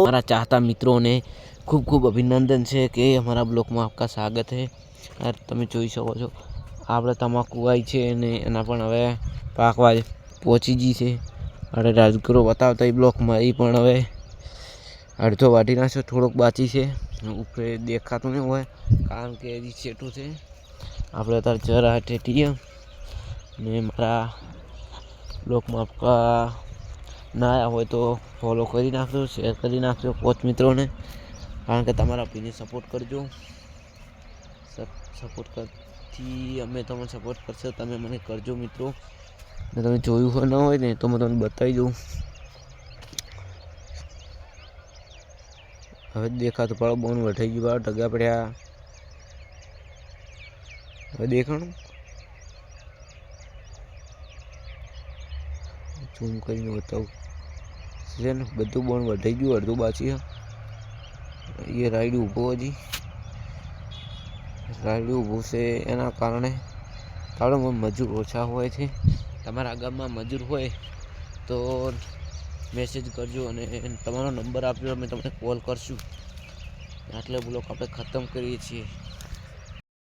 हमारा चाहता मित्रों ने खूब खूब अभिनंदन है कि हमारा ब्लॉग में आपका स्वागत है। यार તમે જોઈ શકો છો આપણે તમાકુ આવી છે ને એના પણ હવે પાકવા પહોંચી ગઈ છે। અને રાજગુરુ બતાવતા એ બ્લોકમાં એ પણ હવે અડધો વાટી નાખ્યો, થોડોક બાકી છે, ઉપર દેખાતું નહીં હોય કારણ કે હજી છેટું છે। આપણે અત્યારે જરા ટેટીએ ને મારા બ્લોકમાં આપકા ના આયા હોય તો ફોલો કરી નાખજો, શેર કરી નાખજો 5 મિત્રોને, કારણ કે તમારા ભાઈને સપોર્ટ કરજો। સપોર્ટ કરતી અમે તમને સપોર્ટ કરશો, તમે મને કરજો મિત્રો। ને તમે જોયું હોય ન હોય ને તો હું તમને બતાવી દઉં। હવે દેખાતું પાડો બોન વઢાઈ ગયું, પાડો ઢગા પડ્યા। હવે દેખાણું ઝૂમ કરીને બતાવું છે ને, બધું બોન વઢાઈ ગયું, અડધું બાકી છે। એ રાયડું ઊભો હજી રાયડું ઊભું છે એના કારણે કારણ મજૂર ઓછા હોય છે। તમારા ગામમાં મજૂર હોય તો મેસેજ કરજો અને તમારો નંબર આપજો, અમે તમને કોલ કરશું। આટલે બ્લોક આપણે ખતમ કરીએ છીએ।